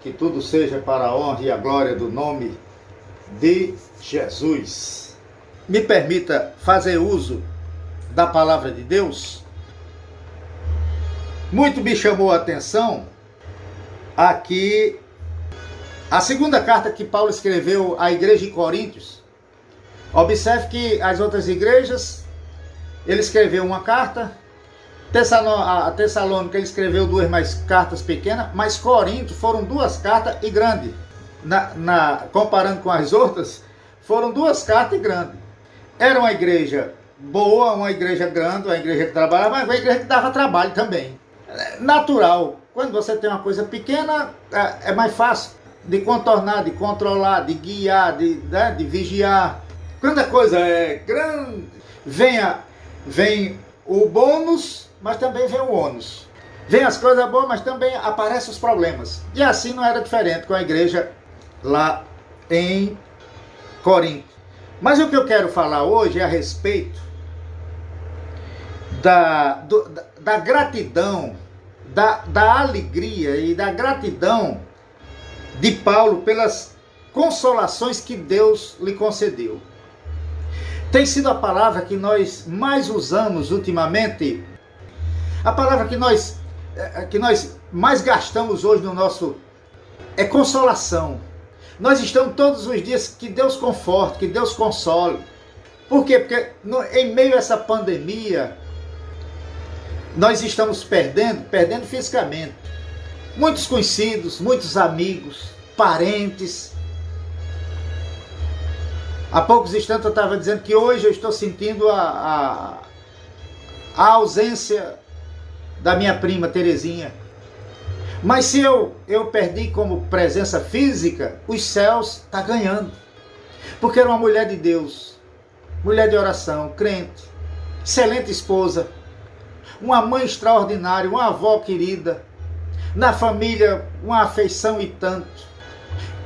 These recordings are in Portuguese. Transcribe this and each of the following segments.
que tudo seja para a honra e a glória do nome de Jesus. Me permita fazer uso da palavra de Deus. Muito me chamou a atenção aqui a segunda carta que Paulo escreveu à igreja de Coríntios. Observe que as outras igrejas, ele escreveu uma carta, a Tessalônica ele escreveu duas mais cartas pequenas, mas Corinto foram duas cartas e grandes. Comparando com as outras, foram duas cartas e grandes. Era uma igreja boa, uma igreja grande, uma igreja que trabalhava, mas uma igreja que dava trabalho também. Natural, quando você tem uma coisa pequena, é mais fácil de contornar, de controlar, de guiar, de vigiar. Quando a coisa é grande, vem o bônus, mas também vem o ônus. Vem as coisas boas, mas também aparecem os problemas. E assim não era diferente com a igreja lá em Corinto. Mas o que eu quero falar hoje é a respeito da gratidão, da alegria e da gratidão de Paulo pelas consolações que Deus lhe concedeu. Tem sido a palavra que nós mais usamos ultimamente, a palavra que nós mais gastamos hoje no nosso é consolação. Nós estamos todos os dias que Deus conforte, que Deus console. Por quê? Porque em meio a essa pandemia, nós estamos perdendo fisicamente. Muitos conhecidos, muitos amigos, parentes. Há poucos instantes eu estava dizendo que hoje eu estou sentindo a ausência da minha prima Terezinha. Mas se eu perdi como presença física, os céus estão ganhando. Porque era uma mulher de Deus, mulher de oração, crente, excelente esposa, uma mãe extraordinária, uma avó querida, na família uma afeição e tanto.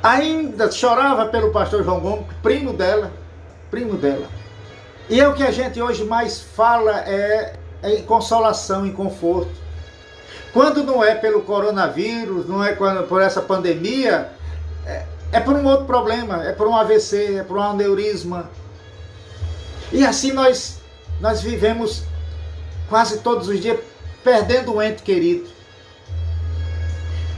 Ainda chorava pelo pastor João Gomes, primo dela. E é o que a gente hoje mais fala é em consolação, em conforto. Quando não é pelo coronavírus, não é por essa pandemia, é por um outro problema, é por um AVC, é por um aneurisma. E assim nós vivemos quase todos os dias perdendo um ente querido.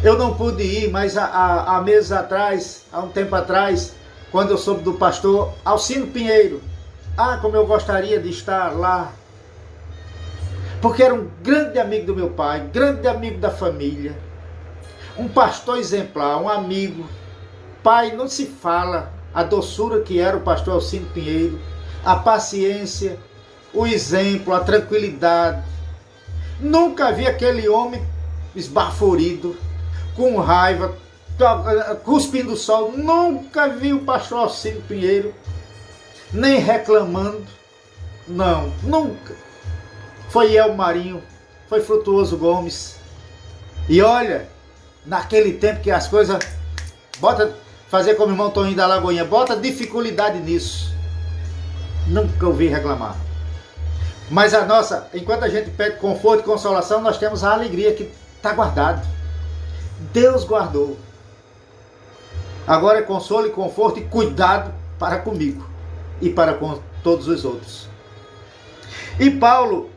Eu não pude ir, mas há meses atrás, há um tempo atrás, quando eu soube do pastor Alcino Pinheiro, como eu gostaria de estar lá. Porque era um grande amigo do meu pai, grande amigo da família, um pastor exemplar, um amigo. Pai, não se fala a doçura que era o pastor Alcino Pinheiro, a paciência, o exemplo, a tranquilidade. Nunca vi aquele homem esbaforido, com raiva, cuspindo sol. Nunca vi o pastor Alcino Pinheiro nem reclamando. Não, nunca. Foi El Marinho, foi Frutuoso Gomes. E olha, naquele tempo que as coisas, fazer como o irmão Toninho da Lagoinha, bota dificuldade nisso. Nunca ouvi reclamar. Mas enquanto a gente pede conforto e consolação, nós temos a alegria que está guardado. Deus guardou. Agora é consolo e conforto e cuidado para comigo e para com todos os outros. E Paulo,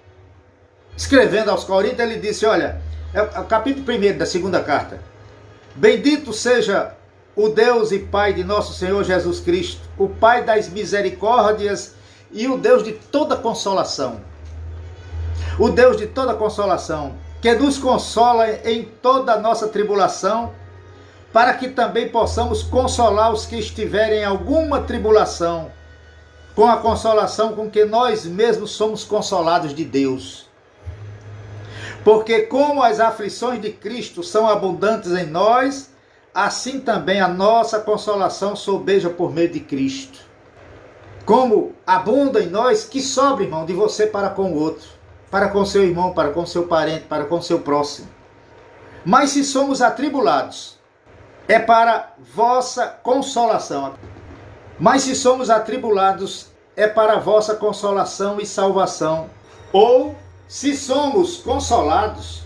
escrevendo aos Coríntios, ele disse, olha, é o capítulo 1 da segunda carta. Bendito seja o Deus e Pai de nosso Senhor Jesus Cristo, o Pai das misericórdias e o Deus de toda consolação. O Deus de toda consolação, que nos consola em toda a nossa tribulação, para que também possamos consolar os que estiverem em alguma tribulação, com a consolação com que nós mesmos somos consolados de Deus. Porque como as aflições de Cristo são abundantes em nós, assim também a nossa consolação sobeja por meio de Cristo. Como abunda em nós, que sobra, irmão, de você para com o outro, para com seu irmão, para com seu parente, para com seu próximo. Mas se somos atribulados, é para vossa consolação. Mas se somos atribulados, é para vossa consolação e salvação. Ou, se somos consolados,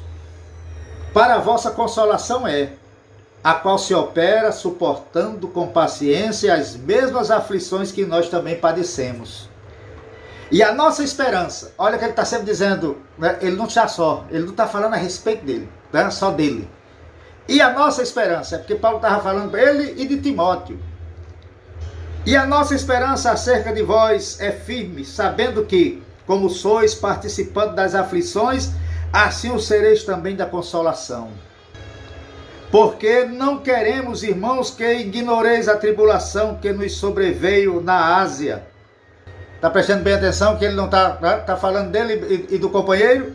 para a vossa consolação é, a qual se opera suportando com paciência as mesmas aflições que nós também padecemos. E a nossa esperança, olha o que ele está sempre dizendo, né? Ele não está só, ele não está falando a respeito dele, né? Só dele. E a nossa esperança, é porque Paulo estava falando para ele e de Timóteo. E a nossa esperança acerca de vós é firme, sabendo que, como sois participando das aflições, assim o sereis também da consolação. Porque não queremos, irmãos, que ignoreis a tribulação que nos sobreveio na Ásia. Está prestando bem atenção que ele não está falando dele e do companheiro?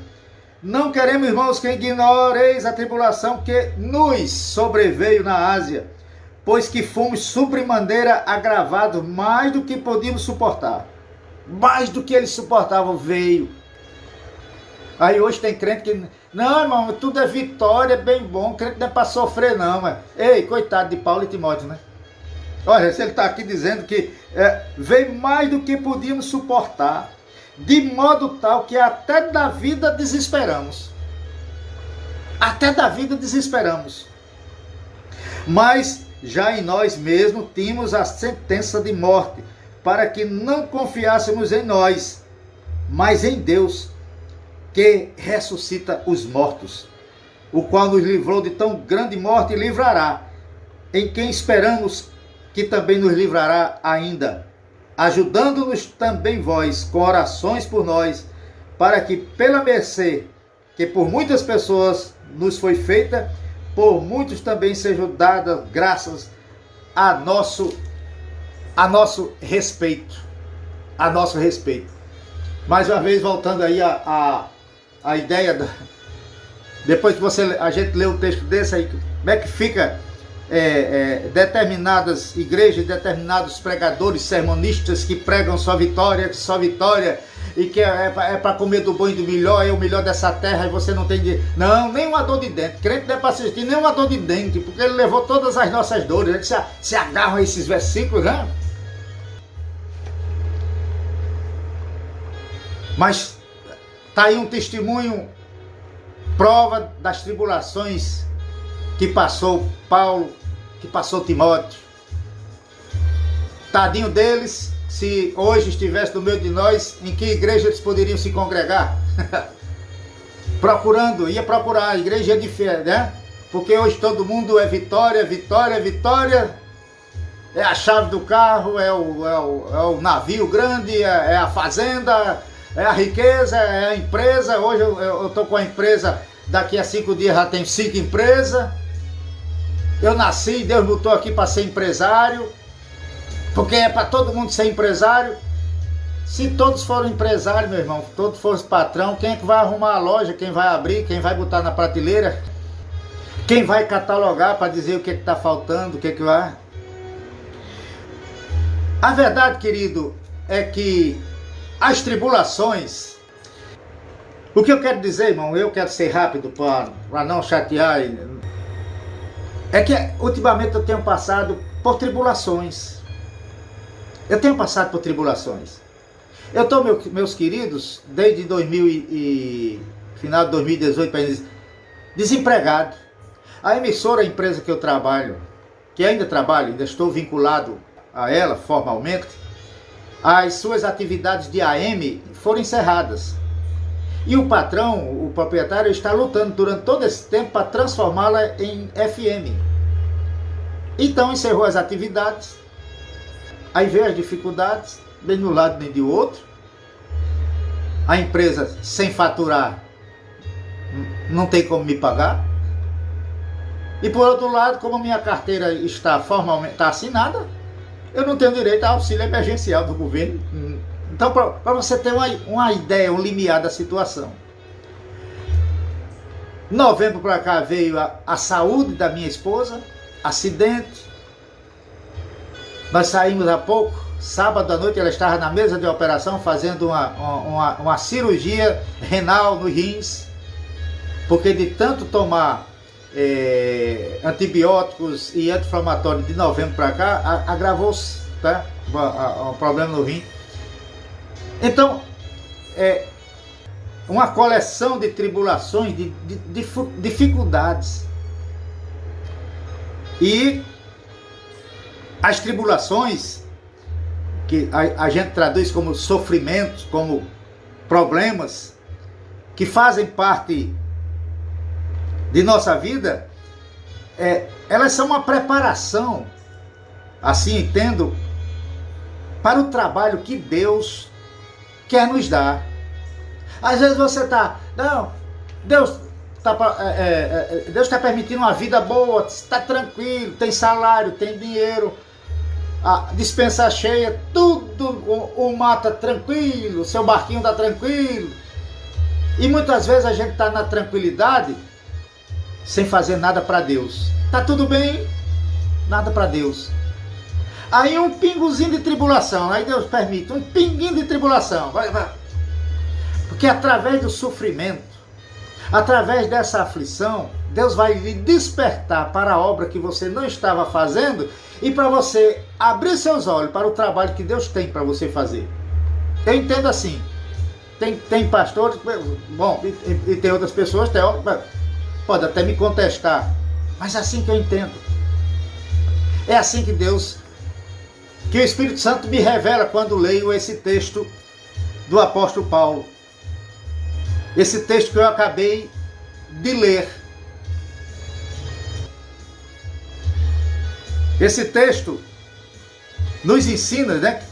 Não queremos, irmãos, que ignoreis a tribulação que nos sobreveio na Ásia, pois que fomos sobremaneira agravados mais do que podíamos suportar. Mais do que eles suportavam veio. Aí hoje tem crente que... Não, irmão, tudo é vitória, é bem bom. Crente não é para sofrer, não. Mas... Ei, coitado de Paulo e Timóteo, né? Olha, se ele está aqui dizendo que veio mais do que podíamos suportar, de modo tal que até da vida desesperamos. Até da vida desesperamos. Mas já em nós mesmos tínhamos a sentença de morte, para que não confiássemos em nós, mas em Deus, que ressuscita os mortos, o qual nos livrou de tão grande morte e livrará, em quem esperamos que também nos livrará ainda, ajudando-nos também vós com orações por nós, para que pela mercê que por muitas pessoas nos foi feita, por muitos também sejam dadas graças a nosso respeito. A nosso respeito. Mais uma vez, voltando aí a ideia, depois que a gente lê um texto desse aí, como é que fica determinadas igrejas, determinados pregadores, sermonistas que pregam só vitória, e que é para comer do bom e do melhor, é o melhor dessa terra, e você não tem de... Não, nem uma dor de dente. Crente não é para assistir nem uma dor de dente, porque ele levou todas as nossas dores. Eles se agarram a esses versículos, né? Mas está aí um testemunho, prova das tribulações que passou Paulo, que passou Timóteo. Tadinho deles, se hoje estivesse no meio de nós, em que igreja eles poderiam se congregar? Ia procurar a igreja de fé, né? Porque hoje todo mundo é vitória, vitória, vitória. É a chave do carro, é o navio grande, é a fazenda, é a riqueza, é a empresa. Hoje eu estou com a empresa, daqui a 5 dias já tenho 5 empresas. Eu nasci, Deus botou aqui para ser empresário, porque é para todo mundo ser empresário. Se todos forem empresários, meu irmão, todos fossem patrão, quem é que vai arrumar a loja, quem vai abrir, quem vai botar na prateleira, quem vai catalogar para dizer o que está faltando, o que vai... A verdade, querido, é que as tribulações... O que eu quero dizer, irmão, eu quero ser rápido para não chatear... É que ultimamente eu tenho passado por tribulações. Eu tenho passado por tribulações. Eu estou, meus queridos, desde final de 2018, desempregado. A emissora, a empresa que eu trabalho, que ainda trabalho, ainda estou vinculado a ela formalmente, as suas atividades de AM foram encerradas. E o patrão, o proprietário, está lutando durante todo esse tempo para transformá-la em FM. Então encerrou as atividades, aí veio as dificuldades, nem de um lado nem de outro. A empresa sem faturar, não tem como me pagar. E por outro lado, como minha carteira está formalmente assinada, eu não tenho direito ao auxílio emergencial do governo. Então, para você ter uma ideia, um limiar da situação. Novembro para cá veio a saúde da minha esposa, acidente. Nós saímos há pouco, sábado à noite ela estava na mesa de operação fazendo uma cirurgia renal no rins, porque de tanto tomar antibióticos e anti-inflamatórios de novembro para cá, agravou-se, tá? O problema no rim. Então, uma coleção de tribulações, de dificuldades. E as tribulações, que a gente traduz como sofrimentos, como problemas, que fazem parte de nossa vida, elas são uma preparação, assim entendo, para o trabalho que Deus quer nos dar. Às vezes você está, não, Deus está permitindo uma vida boa, está tranquilo, tem salário, tem dinheiro, a despensa cheia, tudo, o mar está tranquilo, o seu barquinho está tranquilo. E muitas vezes a gente está na tranquilidade sem fazer nada para Deus. Está tudo bem, nada para Deus. Aí um pingozinho de tribulação, aí Deus permite, um pinguinho de tribulação. Vai. Porque através do sofrimento, através dessa aflição, Deus vai lhe despertar para a obra que você não estava fazendo e para você abrir seus olhos para o trabalho que Deus tem para você fazer. Eu entendo assim. Tem pastores, bom, e tem outras pessoas, pode até me contestar, mas é assim que eu entendo. É assim que o Espírito Santo me revela quando leio esse texto do apóstolo Paulo. Esse texto que eu acabei de ler. Esse texto nos ensina, né?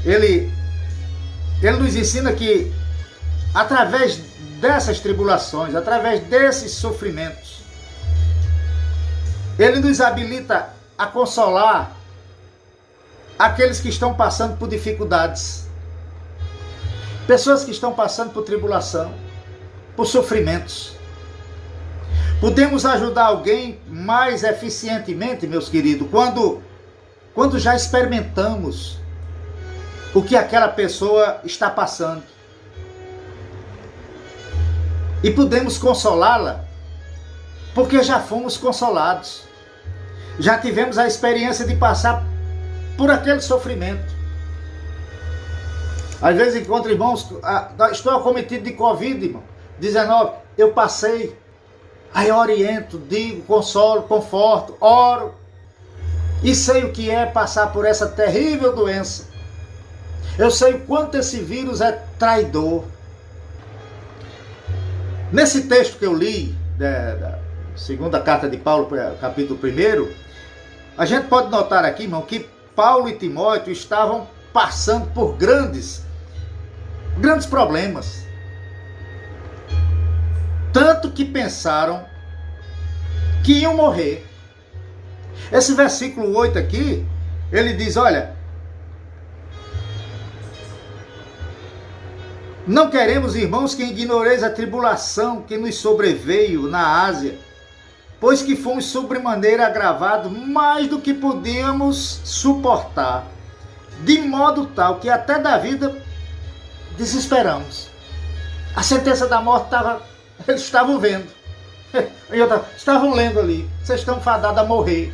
Ele nos ensina que através dessas tribulações, através desses sofrimentos, ele nos habilita a consolar aqueles que estão passando por dificuldades, pessoas que estão passando por tribulação, por sofrimentos. Podemos ajudar alguém mais eficientemente, meus queridos, quando já experimentamos o que aquela pessoa está passando. E podemos consolá-la, porque já fomos consolados. Já tivemos a experiência de passar por aquele sofrimento. Às vezes encontro irmãos, estou acometido de Covid-19, eu passei, aí eu oriento, digo, consolo, conforto, oro, e sei o que é passar por essa terrível doença. Eu sei o quanto esse vírus é traidor. Nesse texto que eu li, da segunda carta de Paulo, capítulo 1, a gente pode notar aqui, irmão, que Paulo e Timóteo estavam passando por grandes problemas. Tanto que pensaram que iam morrer. Esse versículo 8 aqui, ele diz, olha, não queremos, irmãos, que ignoreis a tribulação que nos sobreveio na Ásia, pois que fomos sobremaneira agravados mais do que podíamos suportar, de modo tal que até da vida desesperamos. A sentença da morte eles estavam vendo. Estavam lendo ali. Vocês estão fadados a morrer.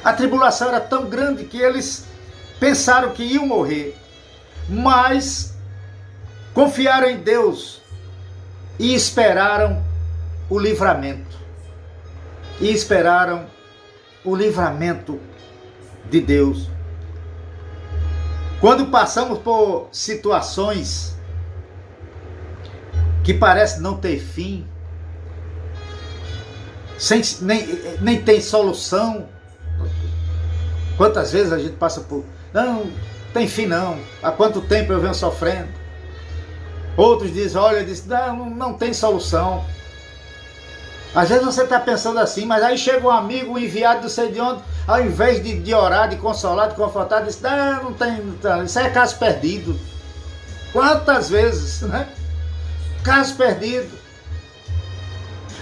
A tribulação era tão grande que eles pensaram que iam morrer. Mas confiaram em Deus e esperaram o livramento. E esperaram o livramento de Deus. Quando passamos por situações que parecem não ter fim, nem tem solução, quantas vezes a gente passa por, não tem fim não, há quanto tempo eu venho sofrendo. Outros dizem, olha, não tem solução. Às vezes você está pensando assim, mas aí chega um amigo, um enviado, não sei de onde, ao invés de orar, de consolar, de confortar, diz, não tem, isso é caso perdido. Quantas vezes, né? Caso perdido.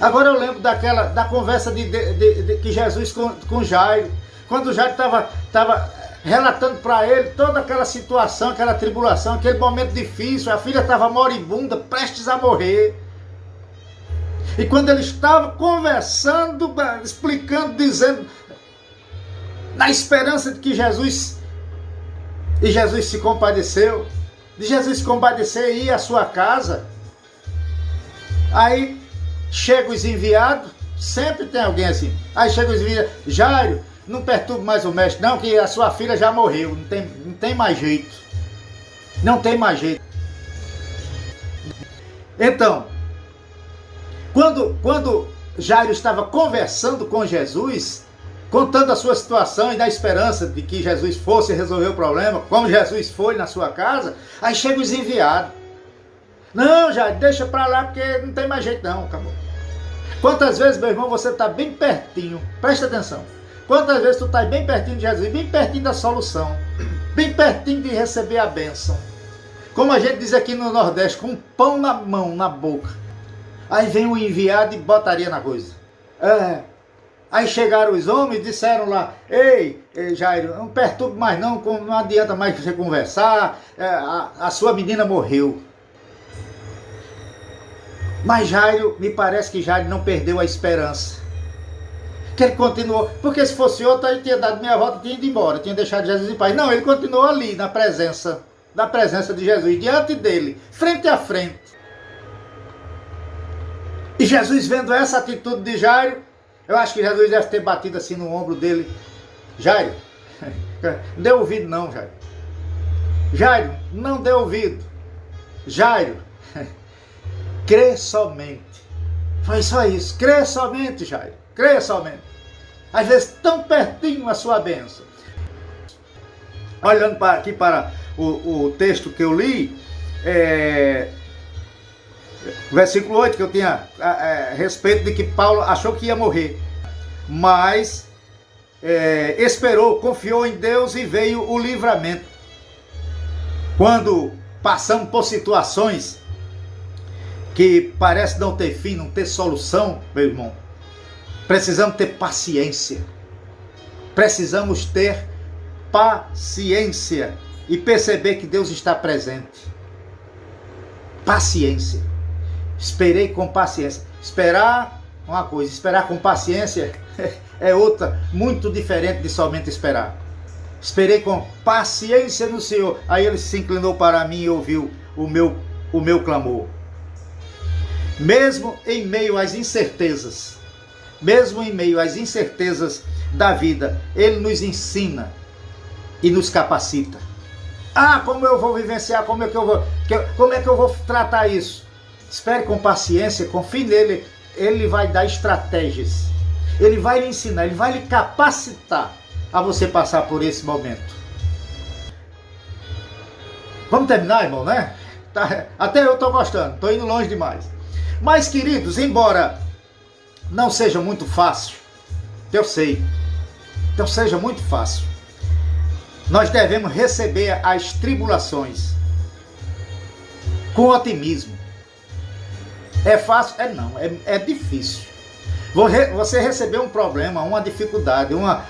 Agora eu lembro da conversa que Jesus com Jairo, quando Jairo estava relatando para ele toda aquela situação, aquela tribulação, aquele momento difícil, a filha estava moribunda, prestes a morrer. E quando ele estava conversando, explicando, dizendo, na esperança de que Jesus se compadeceu, de Jesus se compadecer e ir à sua casa, aí chegam os enviados, Sempre tem alguém assim. Aí chega os vídeos, Jairo, não perturbe mais o mestre, não, que a sua filha já morreu, não tem mais jeito. Não tem mais jeito. Então, quando Jairo estava conversando com Jesus, contando a sua situação e da esperança de que Jesus fosse resolver o problema, como Jesus foi na sua casa, aí chegam os enviados. Não, Jairo, deixa pra lá porque não tem mais jeito não, acabou. Quantas vezes, meu irmão, você está bem pertinho, presta atenção, quantas vezes tu está bem pertinho de Jesus, bem pertinho da solução, bem pertinho de receber a bênção, como a gente diz aqui no Nordeste, com um pão na mão, na boca, aí vem o enviado e botaria na coisa. Aí chegaram os homens e disseram lá, ei, Jairo, não perturbe mais não adianta mais você conversar, a sua menina morreu. Mas Jairo, me parece que Jairo não perdeu a esperança. Que ele continuou, porque se fosse outro, aí tinha dado meia volta e tinha ido embora, tinha deixado Jesus em paz. Não, ele continuou ali, na presença de Jesus, diante dele, frente a frente. E Jesus vendo essa atitude de Jairo, eu acho que Jesus deve ter batido assim no ombro dele. Jairo, não dê ouvido não, Jairo. Jairo, não dê ouvido. Jairo, crê somente. Foi só isso. Crê somente, Jairo. Crê somente. Às vezes tão pertinho a sua bênção. Olhando aqui para o texto que eu li, versículo 8, que eu tinha a respeito de que Paulo achou que ia morrer. Mas esperou, confiou em Deus e veio o livramento. Quando passamos por situações que parece não ter fim, não ter solução, meu irmão, precisamos ter paciência. Precisamos ter paciência e perceber que Deus está presente. Paciência. Esperei com paciência. Esperar uma coisa, esperar com paciência é outra, muito diferente de somente esperar. Esperei com paciência no Senhor. Aí ele se inclinou para mim e ouviu o meu clamor. Mesmo em meio às incertezas, da vida, Ele nos ensina e nos capacita. Como eu vou vivenciar, como é que eu vou tratar isso? Espere com paciência, confie nele, Ele vai dar estratégias, Ele vai lhe ensinar, Ele vai lhe capacitar a você passar por esse momento. Vamos terminar, irmão, né? Até eu estou gostando, estou indo longe demais. Mas, queridos, embora não seja muito fácil, eu sei, não seja muito fácil, nós devemos receber as tribulações com otimismo. É fácil? Não, é difícil. Você receber um problema, uma dificuldade, uma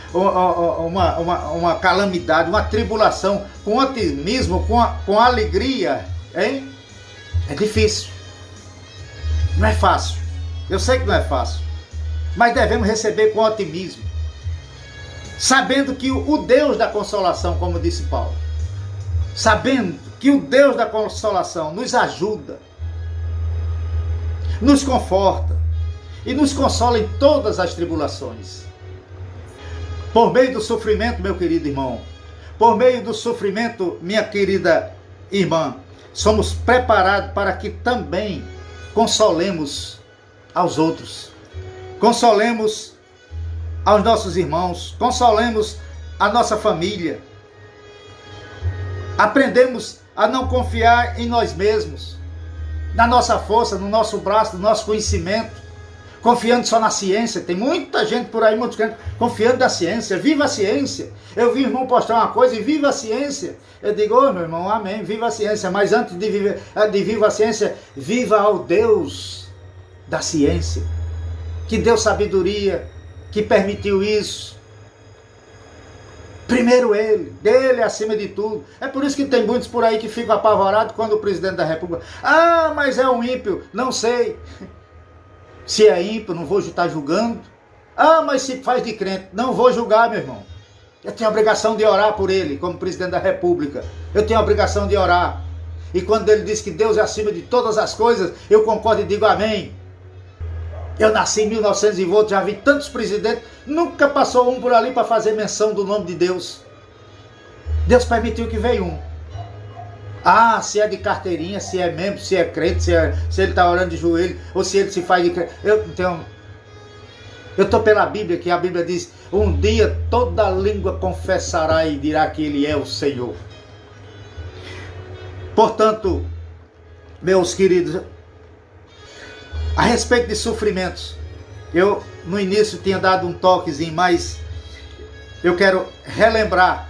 calamidade, uma tribulação com otimismo, com alegria, hein? É difícil. Não é fácil. Eu sei que não é fácil. Mas devemos receber com otimismo. Sabendo que o Deus da consolação, como disse Paulo, sabendo que o Deus da consolação nos ajuda, nos conforta e nos consola em todas as tribulações. Por meio do sofrimento, meu querido irmão, por meio do sofrimento, minha querida irmã, somos preparados para que também consolemos aos outros, consolemos aos nossos irmãos, consolemos a nossa família. Aprendemos a não confiar em nós mesmos, na nossa força, no nosso braço, no nosso conhecimento, confiando só na ciência. Tem muita gente por aí, muitos crentes, confiando na ciência. Viva a ciência. Eu vi o irmão postar uma coisa e viva a ciência. Eu digo, meu irmão, amém, viva a ciência. Mas antes de viva a ciência, viva ao Deus da ciência, que deu sabedoria, que permitiu isso. Primeiro ele, dele acima de tudo. É por isso que tem muitos por aí que ficam apavorados quando o presidente da República, mas é um ímpio. Não sei se é ímpio, não vou estar julgando. Mas se faz de crente, não vou julgar, meu irmão. Eu tenho a obrigação de orar por ele, como presidente da República. Eu tenho a obrigação de orar. E quando ele diz que Deus é acima de todas as coisas, eu concordo e digo amém. Eu nasci em 1900 e volta, já vi tantos presidentes, nunca passou um por ali para fazer menção do nome de Deus. Deus permitiu que veio um. Ah, se é de carteirinha, se é membro, se é crente, se ele está orando de joelho, ou se ele se faz de crente. Eu estou pela Bíblia, que a Bíblia diz, um dia toda língua confessará e dirá que Ele é o Senhor. Portanto, meus queridos, a respeito de sofrimentos, eu no início tinha dado um toquezinho, mas eu quero relembrar,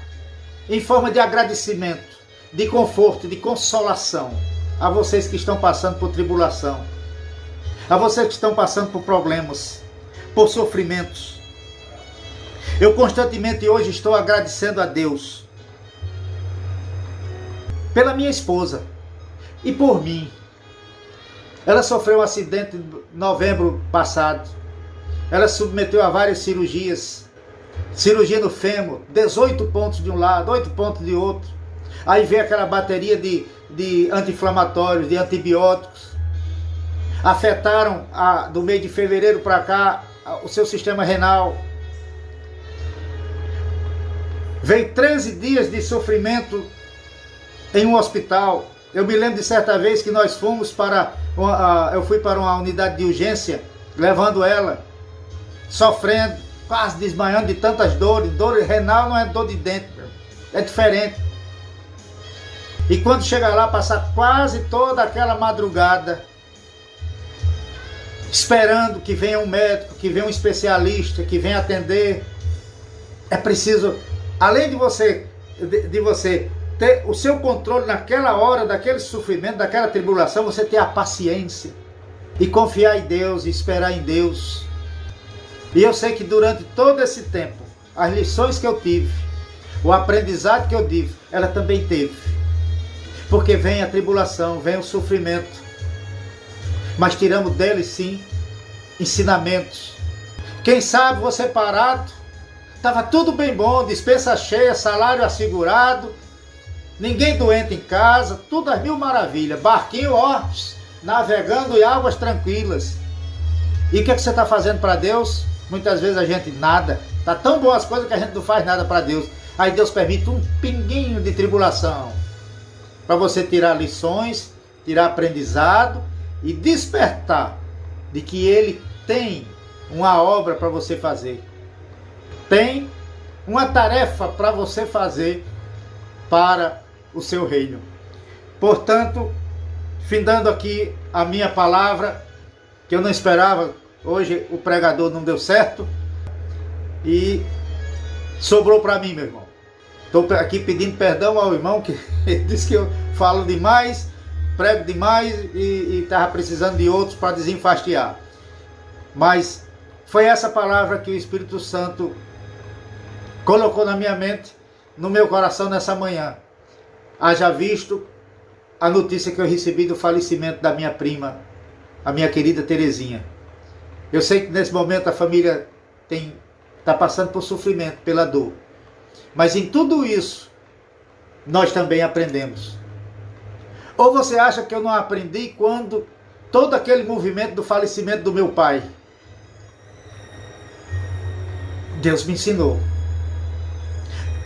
em forma de agradecimento, de conforto, de consolação, a vocês que estão passando por tribulação, a vocês que estão passando por problemas, por sofrimentos. Eu constantemente hoje estou agradecendo a Deus pela minha esposa e por mim. Ela sofreu um acidente em novembro passado. Ela se submeteu a várias cirurgias. Cirurgia no fêmur, 18 pontos de um lado, 8 pontos de outro. Aí veio aquela bateria de anti-inflamatórios, de antibióticos. Afetaram do mês de fevereiro para cá o seu sistema renal. Veio 13 dias de sofrimento em um hospital. Eu me lembro de certa vez que nós fomos eu fui para uma unidade de urgência, levando ela, sofrendo, quase desmaiando de tantas dores. Dor renal não é dor de dente, é diferente. E quando chega lá, passar quase toda aquela madrugada, esperando que venha um médico, que venha um especialista, que venha atender. É preciso, além de você ter o seu controle naquela hora, daquele sofrimento, daquela tribulação, você ter a paciência e confiar em Deus e esperar em Deus. E eu sei que durante todo esse tempo, as lições que eu tive, o aprendizado que eu tive, ela também teve. Porque vem a tribulação, vem o sofrimento, mas tiramos dele sim ensinamentos. Quem sabe você parado, estava tudo bem bom, despensa cheia, salário assegurado, ninguém doente em casa, tudo às mil maravilhas, barquinho ó, navegando em águas tranquilas. E o que você está fazendo para Deus? Muitas vezes a gente nada, está tão boas as coisas que a gente não faz nada para Deus. Aí Deus permite um pinguinho de tribulação, para você tirar lições, tirar aprendizado e despertar de que Ele tem uma obra para você fazer. Tem uma tarefa para você fazer para o seu reino. Portanto, findando aqui a minha palavra, que eu não esperava, hoje o pregador não deu certo e sobrou para mim, meu irmão. Estou aqui pedindo perdão ao irmão que disse que eu falo demais, prego demais e estava precisando de outros para desenfastiar. Mas foi essa palavra que o Espírito Santo colocou na minha mente, no meu coração nessa manhã. Haja visto a notícia que eu recebi do falecimento da minha prima, a minha querida Terezinha. Eu sei que nesse momento a família está passando por sofrimento, pela dor. Mas em tudo isso, nós também aprendemos. Ou você acha que eu não aprendi quando todo aquele movimento do falecimento do meu pai? Deus me ensinou.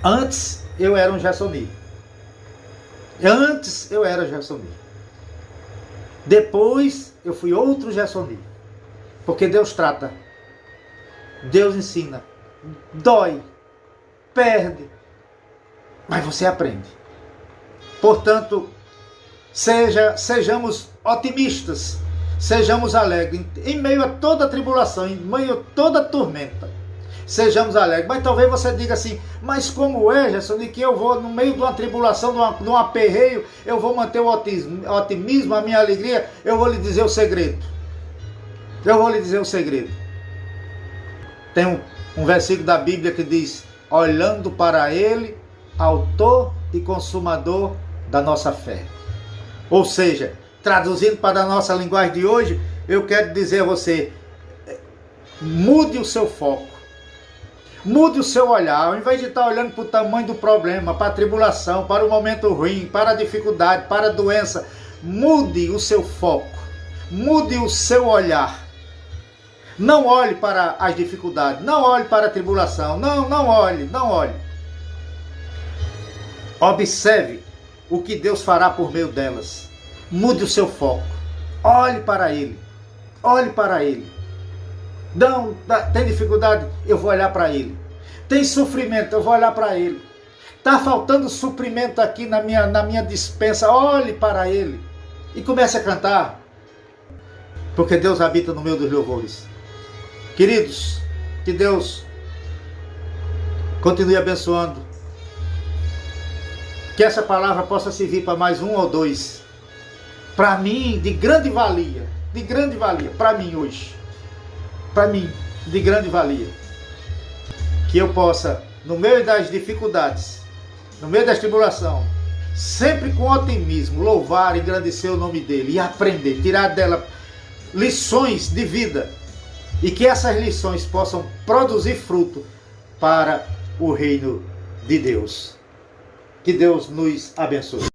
Antes eu era um Gersoni. Depois eu fui outro Gersoni. Porque Deus trata. Deus ensina. Dói. Perde. Mas você aprende. Portanto, sejamos otimistas. Sejamos alegres. Em meio a toda tribulação, em meio a toda tormenta. Sejamos alegres. Mas talvez você diga assim, mas como é, Gerson, de que eu vou no meio de uma tribulação, de um aperreio, eu vou manter o otimismo, a minha alegria? Eu vou lhe dizer o segredo. Tem um versículo da Bíblia que diz, olhando para Ele, autor e consumador da nossa fé. Ou seja, traduzindo para a nossa linguagem de hoje, eu quero dizer a você, mude o seu foco. Mude o seu olhar, ao invés de estar olhando para o tamanho do problema, para a tribulação, para o momento ruim, para a dificuldade, para a doença, mude o seu foco, mude o seu olhar Não olhe para as dificuldades, não olhe para a tribulação, não olhe. Observe o que Deus fará por meio delas. Mude o seu foco. Olhe para Ele. Tem dificuldade? Eu vou olhar para Ele. Tem sofrimento? Eu vou olhar para Ele. Está faltando suprimento aqui na minha dispensa? Olhe para Ele. E comece a cantar. Porque Deus habita no meio dos louvores. Queridos, que Deus continue abençoando. Que essa palavra possa servir para mais um ou dois. Para mim, de grande valia. Para mim hoje. Para mim, de grande valia. Que eu possa, no meio das dificuldades, no meio da tribulação, sempre com otimismo, louvar e engrandecer o nome dele e aprender, tirar dela lições de vida. E que essas lições possam produzir fruto para o reino de Deus. Que Deus nos abençoe.